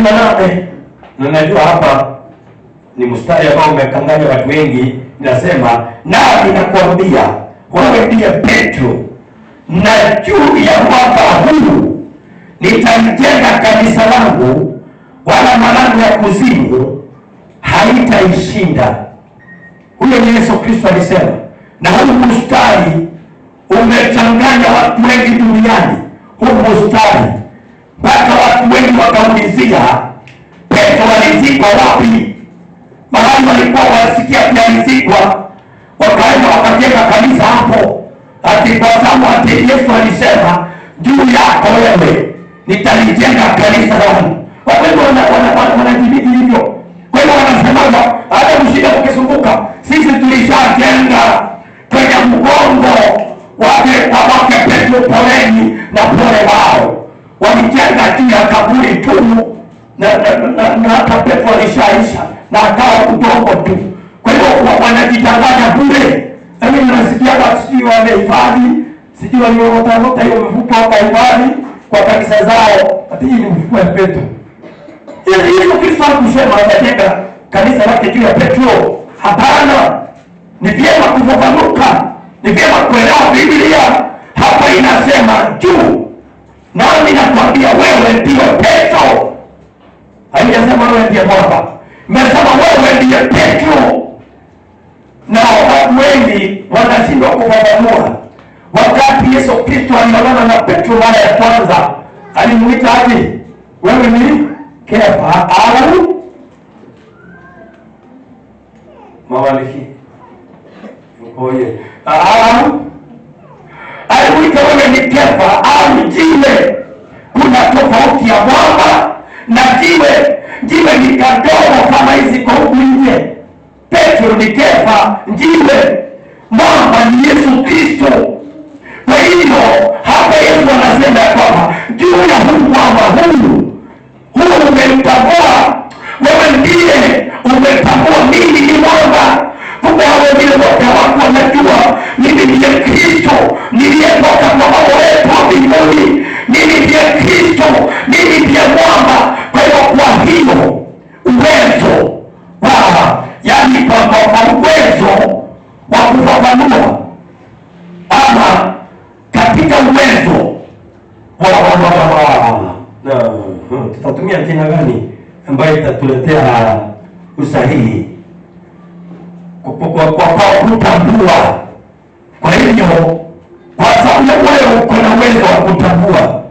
18:18. Na najua hapa ni mstari ambao umekanganya watu wengi. Nasema, nami nakwambia wewe ndiye Petro, na juu ya mwamba huu nitalijenga kanisa langu, wala malango ya kuzimu haitaishinda. Huyo ni Yesu Kristo alisema. Na huu mstari umechanganya watu wengi duniani, huu mstari, mpaka watu wengi wakaulizia Petro alizikwa wapi? Mahali walikuwa wasikia pia alizikwa, wakaenda wakajenga kanisa hapo. Ati kwa sababu ati Yesu alisema juu yako wewe nitalijenga kanisa langu. Watu wanajibidi hivyo. Kwa hiyo wanasema hata mshida ukisumbuka, sisi tulishajenga kwenye mgongo wake Petro poleni na pole wao. Walijenga juu ya kaburi tu, na hata Petro alishaisha na akawa udongo tu. Kwa hiyo wanajitanganya bure. Mimi nasikia sijui wamehifadhi, sijui waliotafuta hiyo mifupa wakahifadhi kwa kanisa zao. Ati hii ni mfupa ya Petro. Yesu Kristo hakusema atajenga kanisa lake juu ya Petro. Hapana. Ni vyema kufafanuka, ni vyema kuelewa Biblia. Hapa inasema juu, nami nakwambia wewe ndiye Petro. Haijasema wewe ndiye mwamba, imesema wewe ndiye Petro. Na watu wengi wanashindwa kufafanua. Wakati Yesu Kristo alionana na Petro mara ya kwanza, alimuita aje? Wewe ni Kefa au Mawaliki? Oye. Alimuita wewe ni Kefa au jiwe. Kuna tofauti ya mwamba na jiwe. Jiwe ni kadogo kama hizi kwa huku nje. Petro ni Kefa, jiwe. Mwamba ni Yesu Kristo. Kwa hiyo hapa Yesu anasema kwamba juu ya huu mwamba huu umemtambua wewe, ndiye umetambua mimi ni mwamba. Kumbe hao wengine wote wako wanajua mimi ndiye Kristo niliyetoka kwa Baba wetu wa mbinguni. Mimi ndiye Kristo, mimi ndiye mwamba. Kwa hiyo uwezo yaani kwa uwezo wa kufafanua ama katika uwezo tutatumia jina gani ambayo itatuletea usahihi kwa kutambua. Kwa hivyo kwa sababu wewe uko na uwezo wa kutambua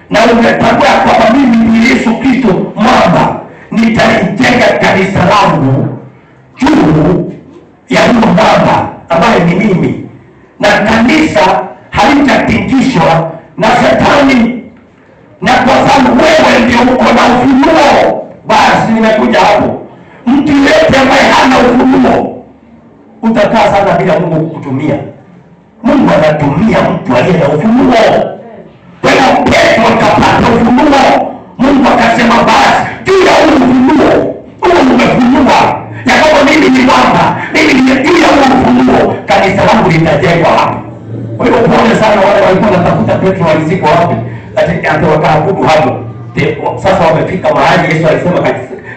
na umetambua kwamba mimi ni Yesu Kristo mwamba, nitalijenga kanisa langu juu ya huyo mwamba ambaye ni mimi, na kanisa halitatingishwa na Shetani. Na kwa sababu wewe ndio uko na ufunuo, basi nimekuja hapo. Mtu yeyote ambaye hana ufunuo utakaa sana bila Mungu kukutumia. Mungu anatumia mtu aliye na ufunuo. Kwa hiyo Petro akapata ufunuo. Mungu akasema basi juu ya ufunuo umefunua ya kwamba mimi ni mwamba, mimi ni juu ya ufunuo, kanisa langu litajengwa hapo. Kwa hiyo pole sana wale walikuwa wanatafuta Petro alizikwa wapi, ati wakaabudu hapo. Sasa wamefika mahali Yesu alisema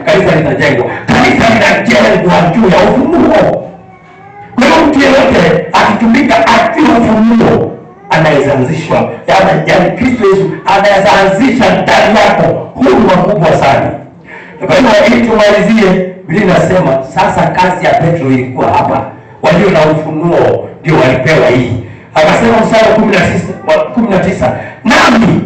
kanisa litajengwa. Kanisa linajengwa juu ya ufunuo. Kwa hiyo mtu yeyote akitumika ati ufunuo anaweza anzishwa, yaani Kristo Yesu anaweza anzisha ndani yako huru mkubwa sana. Kwa hiyo ili tumalizie, Biblia inasema sasa kazi ya Petro ilikuwa hapa. Walio na ufunuo ndio walipewa hii. Akasema mstari wa 19, nami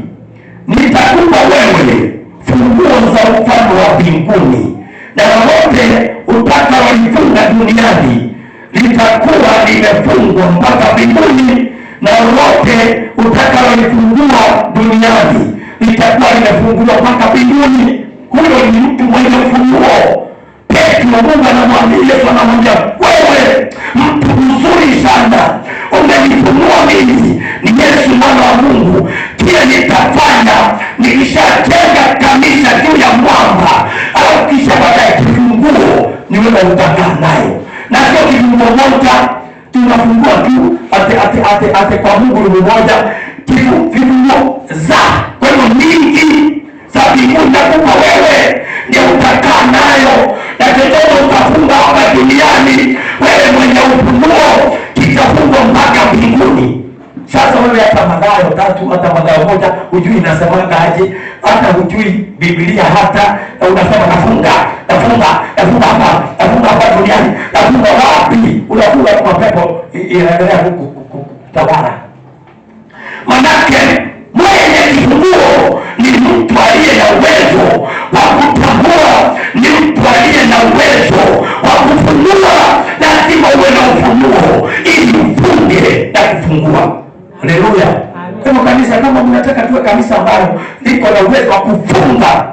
nitakupa wewe funguo za ufalme wa mbinguni, na lolote utakalolifunga duniani litakuwa limefungwa mpaka mbinguni, na lolote utakalolifungua duniani litakuwa limefunguliwa mpaka mbinguni. Huyo ni mtu mwenye ufunuo. Petro, Mungu anamwambia Yesu, anamwambia wewe mtu mzuri sana, umenifunua mimi ni Yesu mwana wa Mungu. Kile nitafanya, nikishajenga kanisa juu ya mwamba, au kisha baadaye kifunguo ni wewe utakaa nayo, na sio kifunguo moja tunafungua tu ate kwa Mungu ni mmoja, kifunguo za kwa hiyo mingi za mbinguni nakupa wewe. chochote utafunga hapa duniani, wewe mwenye ufunguo kitafungwa mpaka mbinguni. Sasa wewe hata Mathayo 3 hata Mathayo 1 hujui inasemaga aje, hata hujui Biblia hata unasema nafunga hapa duniani, nafunga wapi? Unafunga kwa pepo inaendelea kutawala. Manake mwenye kifunguo ni mtu aliye na uwezo wa kutambua, ni mtu aliye na uwezo wa kufungua. Lazima uwe na ufunuo ili ufunge na kufungua. Haleluya. Kama kanisa, kama mnataka tuwe kanisa ambalo liko na uwezo wa kufunga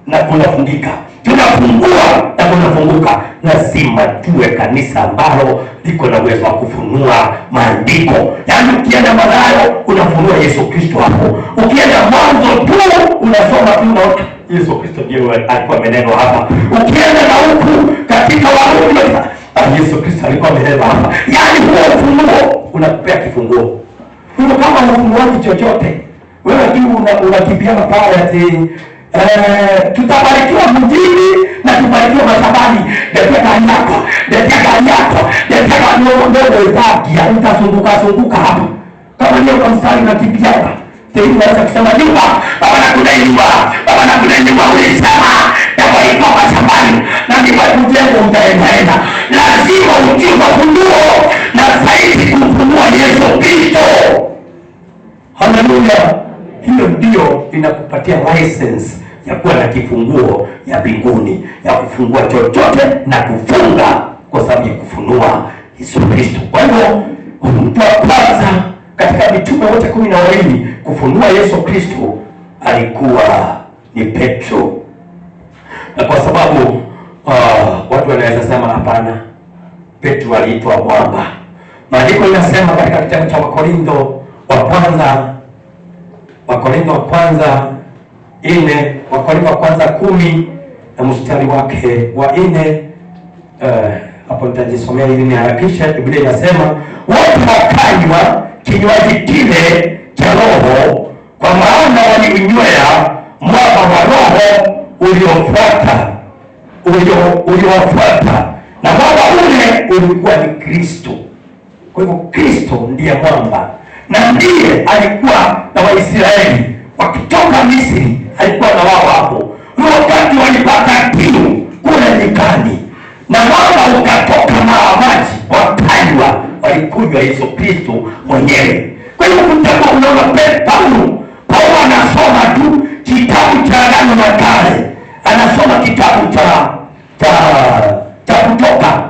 na kunafungika, tunafungua na kunafunguka, lazima tuwe kanisa ambalo liko na uwezo wa kufunua maandiko. Yaani ukienda Mathayo unafunua Yesu Kristo hapo, ukienda Mwanzo tu unasoma tu na Yesu Kristo ndiye alikuwa amenenwa hapa, ukienda na huku katika Warumi Yesu Kristo alikuwa amenenwa hapa. Yaani huo ufunuo unakupea kifunguo. Kwa kama ufunguaji chochote, wewe tu unakimbia pale ati tutabarikiwa mjini na tubarikiwa mashambani, letea gari yako, ndogo itakia, utazunguka hapa. Kama leo kwa mstari unakimbia hapa, tena unaweza kusema nyumba, baba nakuna nyumba ulisema, tabarikiwa mashambani, na ndipo kujengo utaenda. Lazima ujue mafunguo na zaidi kumfunua Yesu Kristo. Haleluya. Hiyo ndio inakupatia license ya kuwa na kifunguo ya mbinguni, ya kufungua chochote na kufunga, kwa sababu ya kufunua Yesu Kristo. Kwa hivyo mtu wa kwanza katika mitume wote 12 kufunua Yesu Kristo alikuwa ni Petro. Na kwa sababu watu wanaweza sema hapana, Petro aliitwa mwamba. Maandiko inasema katika kitabu cha Wakorintho wa kwanza 10 na mstari wake wa 4, hapo nitajisomea ili niharakishe. Biblia inasema wote wakanywa kinywaji kile cha Roho, kwa maana walinywea mwamba wa Roho uliofuata, na mwamba ule ulikuwa ni Kristo. Kwa hivyo Kristo ndiye mwamba, na ndiye alikuwa na Waisraeli wakitoka Misri, alikuwa na wao hapo. Wakati walipata kiu kule nyikani na mwamba ukatoka na maji wakanywa, walikunywa Yesu Kristo mwenyewe. Kwa hiyo kutakuwa unaona Paulo anasoma tu kitabu cha Agano la Kale, anasoma kitabu cha Kutoka,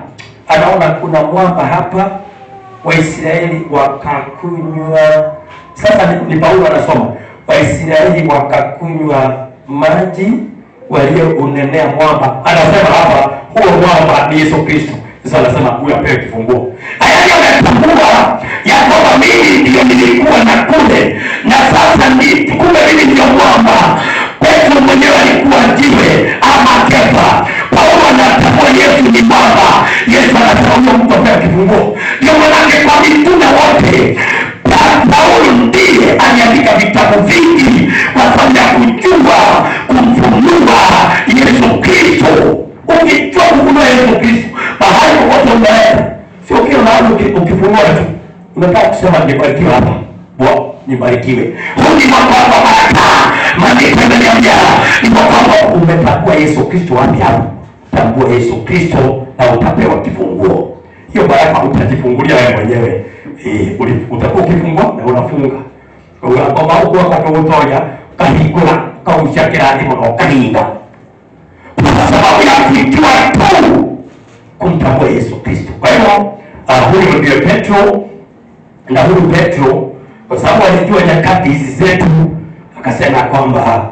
anaona kuna mwamba hapa, Waisraeli wakakunywa. Sasa ni Paulo anasoma, Waisraeli wakakunywa maji waliounenea mwamba. Anasema hapa huo mwamba ni Yesu Kristo. Sasa anasema huyu apewe kifunguo. Haya anatambua ya kwamba mimi ndio nilikuwa na kule, na sasa kumbe mimi ndio mwamba. Petro mwenyewe alikuwa jiwe ama Kefa. Paulo anatambua Yesu ni mwamba. Yesu anasema huyo mtu apewe kifunguo. Ndio maana kwa mitume wote Paulo ndiye aliandika vitabu vingi kwa sababu ya kujua kumfunua Yesu Kristo. Ukijua kumfunua Yesu Kristo, mahali popote unaenda, sio kila mahali ukifunua tu unataka kusema nibarikiwe hapa. Nibarikiwe. Huu ni mwamba wa baraka. Maandiko yananiambia ni kwamba umetambua Yesu Kristo wapi hapo? Tambua Yesu Kristo na utapewa kifunguo. Hiyo baraka utajifungulia wewe mwenyewe. Utakuwa ukifungua na unafunga. Kwa huko kwa kutoya kahigura kaushakira ndimo na kahinga. Kwa sababu ya kujua tu kumtambua Yesu Kristo. Kwa hiyo huyu ndio Petro, na huyu Petro kwa sababu alijua nyakati hizi zetu, akasema kwamba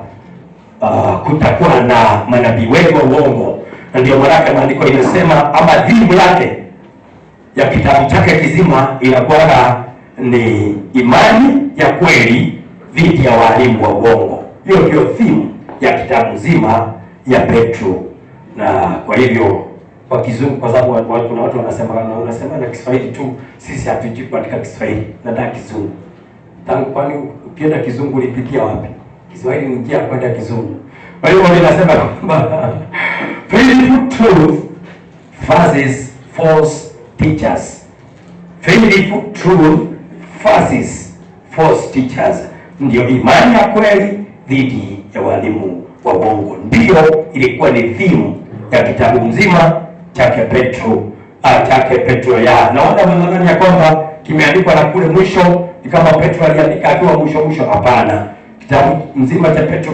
kutakuwa na manabii wengi wa uongo, na ndio maana maandiko inasema ama dhimu yake ya kitabu chake kizima inakuwa ni imani ya kweli dhidi ya walimu wa uongo. Hiyo ndio thimu ya kitabu nzima ya Petro. Na kwa hivyo kwa Kizungu, kwa sababu kuna watu wanasema na Kiswahili tu, sisi hatujui katika Kiswahili na ndio Kizungu. Kwani ukienda Kizungu ulipitia wapi? Kiswahili ni njia kwenda Kizungu. Kwa hiyo ninasema kwamba faithful truth versus false teachers. Faithful truth versus false teachers. Ndio imani ya kweli dhidi ya walimu wa uongo. Ndio ilikuwa ni theme ya kitabu mzima chake Petro ya. Naona mwanzoni ya kwamba kimeandikwa na kule mwisho ni kama Petro aliandika akiwa mwisho. Hapana, kitabu mzima cha Petro